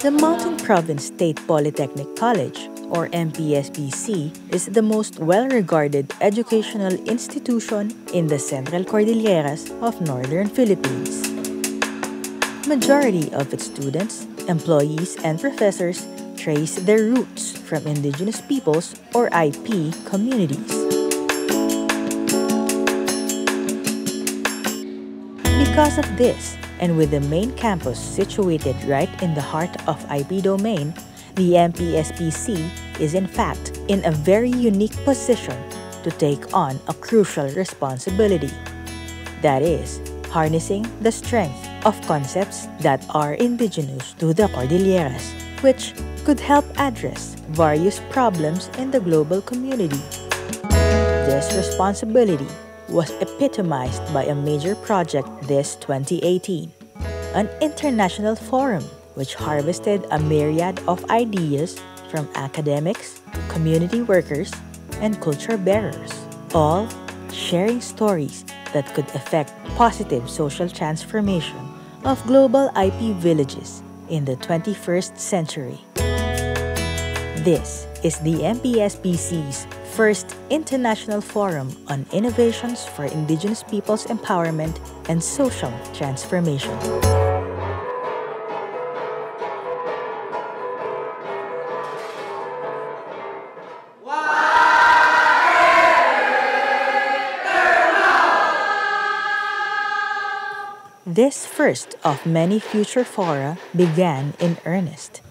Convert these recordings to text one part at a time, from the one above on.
The Mountain Province State Polytechnic College, or MPSBC, is the most well-regarded educational institution in the Central Cordilleras of Northern Philippines. Majority of its students, employees, and professors trace their roots from Indigenous peoples or IP communities. Because of this, and with the main campus situated right in the heart of IP domain, the MPSBC is in fact in a very unique position to take on a crucial responsibility. That is, harnessing the strength of concepts that are indigenous to the Cordilleras, which could help address various problems in the global community. This responsibility was epitomized by a major project this 2018, an international forum which harvested a myriad of ideas from academics, community workers, and culture bearers, all sharing stories that could effect positive social transformation of global IP villages in the 21st century. This is the MPSBC's first International Forum on Innovations for Indigenous Peoples' Empowerment and Social Transformation. This first of many future fora began in earnest.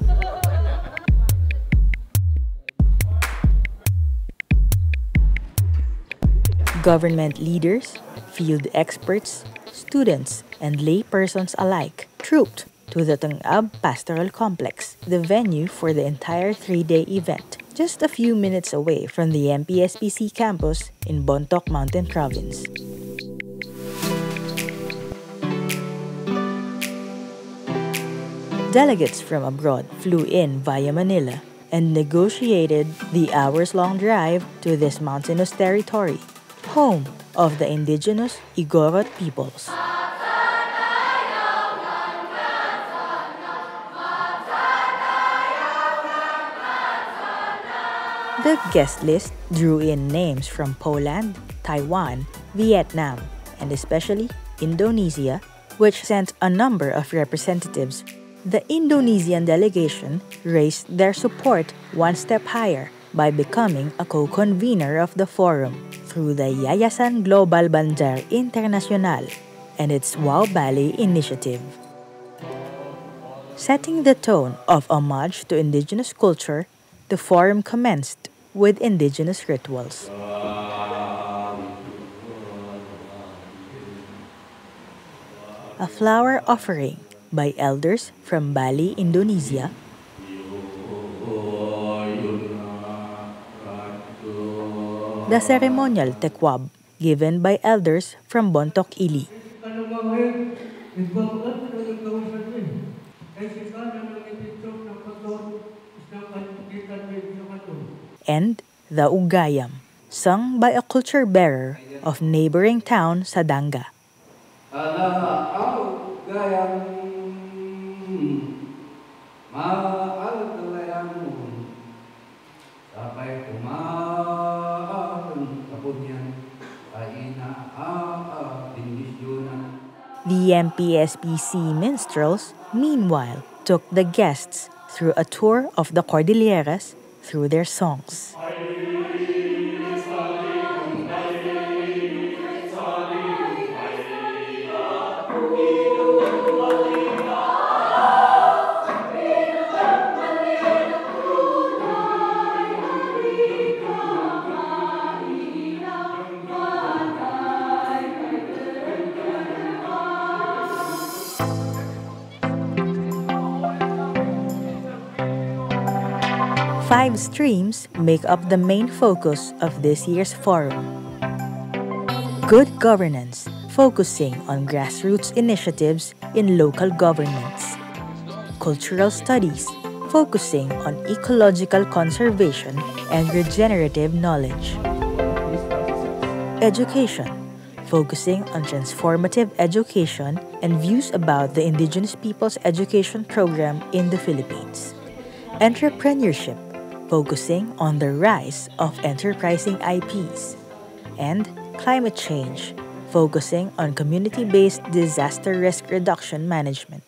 Government leaders, field experts, students, and laypersons alike trooped to the Tangab Pastoral Complex, the venue for the entire 3-day event, just a few minutes away from the MPSBC campus in Bontoc Mountain Province. Delegates from abroad flew in via Manila and negotiated the hours-long drive to this mountainous territory, home of the indigenous Igorot peoples. The guest list drew in names from Poland, Taiwan, Vietnam, and especially Indonesia, which sent a number of representatives. The Indonesian delegation raised their support one step higher by becoming a co-convener of the forum through the Yayasan Global Banjar Internacional and its Wow Ballet initiative. Setting the tone of homage to indigenous culture, the forum commenced with indigenous rituals. A flower offering by elders from Bali, Indonesia, the ceremonial tekwab given by elders from Bontoc, Ili, and the ugayam, sung by a culture bearer of neighboring town Sadanga. The MPSBC minstrels, meanwhile, took the guests through a tour of the Cordilleras through their songs. Five streams make up the main focus of this year's forum. Good governance, focusing on grassroots initiatives in local governments. Cultural studies, focusing on ecological conservation and regenerative knowledge. Education, focusing on transformative education and views about the Indigenous people's education program in the Philippines. Entrepreneurship, focusing on the rise of enterprising IPs. And climate change, focusing on community-based disaster risk reduction management.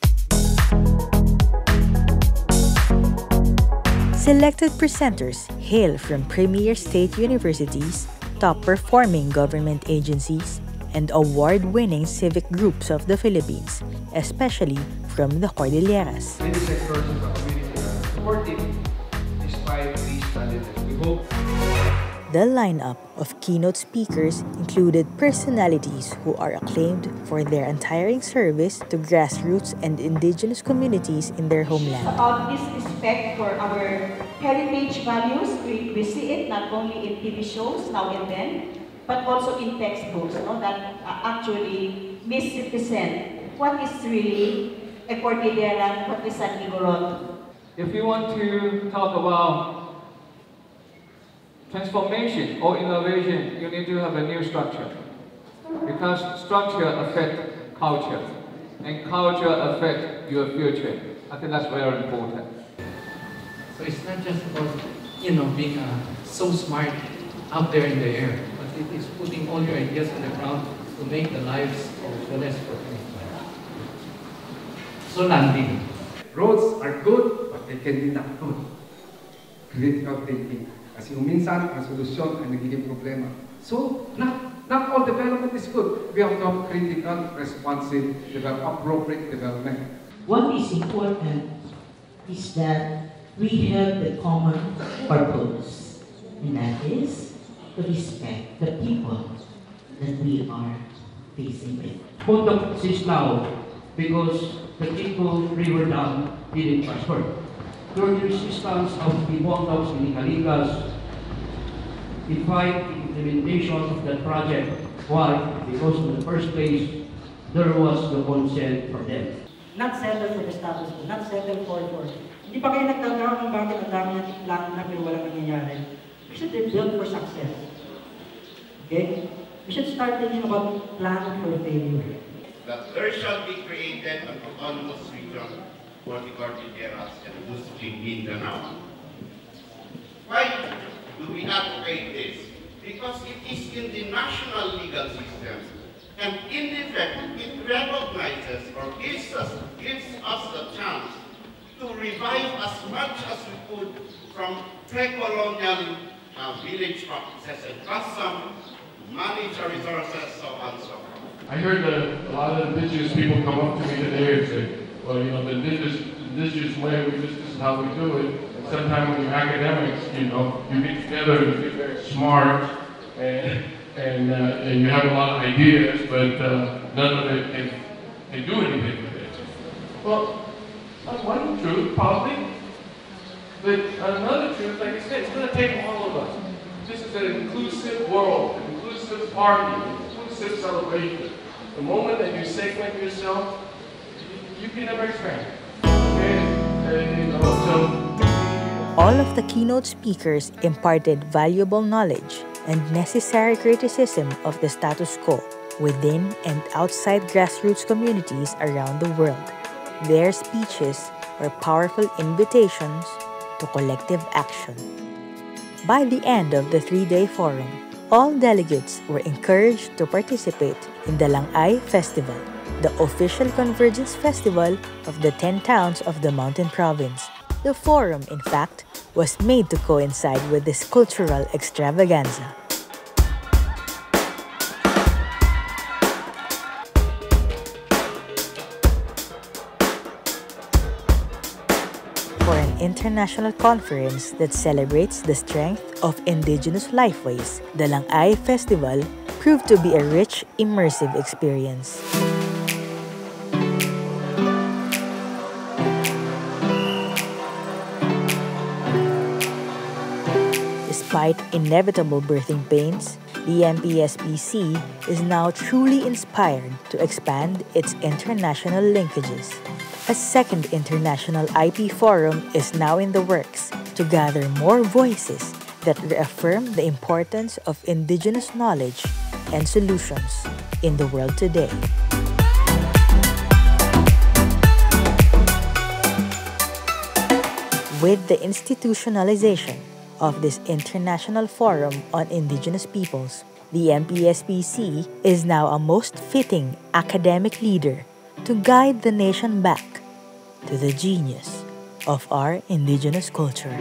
Selected presenters hail from premier state universities, top-performing government agencies, and award-winning civic groups of the Philippines, especially from the Cordilleras. Many sectors of the community are supporting despite these challenges. We hope the lineup of keynote speakers included personalities who are acclaimed for their untiring service to grassroots and indigenous communities in their homeland. About this respect for our heritage values, we see it not only in TV shows now and then, but also in textbooks that actually misrepresent what is really a Cordillera, what is an Igorot. if you want to talk about transformation or innovation, you need to have a new structure. Because structure affects culture, and culture affects your future. I think that's very important. So it's not just about, being so smart out there in the air, but it is putting all your ideas on the ground to make the lives of the less fortunate. So landing. Roads are good, but they can be not good. Critical thinking. Kasi minsan, ang solusyon ay nagiging problema. So, not all development is good. We have to have critical, responsive, appropriate development. What is important is that we have the common purpose, and that is to respect the people that we are facing with. Bontoc exists now because the people River Dam didn't prosper. Through the resistance of the Bontocs and the Halikas, defied the implementation of that project. Why? Because in the first place, there was no consent for them. Not settle for the status quo, not settle for. Hindi pa kayo nagtatrabaho kung bakit ang dami natin plano na pero walang nangyayari. We should be built for success. Okay? We should start thinking about planning for failure. That there shall be created an autonomous region for the Cordilleras and Muslim Mindanao. Why do we advocate this? Because it is in the national legal system, and in effect, it recognizes or gives us the chance to revive as much as we could from pre-colonial village practices and custom, manage our resources, so on and so forth. I heard a lot of indigenous people come up to me today and say, well, the indigenous way, this is how we do it. And sometimes when you're academics, you get together and you get very smart and you have a lot of ideas, but none of it can do anything with it. Well, that's one truth, probably. But another truth, like I said, it's going to take all of us. This is an inclusive world, an inclusive party, an inclusive celebration. The moment that you segment yourself, you can never expand. Okay? All of the keynote speakers imparted valuable knowledge and necessary criticism of the status quo within and outside grassroots communities around the world. Their speeches were powerful invitations to collective action. By the end of the three-day forum, all delegates were encouraged to participate in the Langay Festival, the official convergence festival of the 10 towns of the Mountain Province. The forum, in fact, was made to coincide with this cultural extravaganza. For an international conference that celebrates the strength of indigenous lifeways, the Langay Festival proved to be a rich, immersive experience. Despite inevitable birthing pains, the MPSPC is now truly inspired to expand its international linkages. A second international IP forum is now in the works to gather more voices that reaffirm the importance of indigenous knowledge and solutions. in the world today. With the institutionalization of this International Forum on Indigenous Peoples, the MPSPC is now a most fitting academic leader to guide the nation back to the genius of our indigenous culture.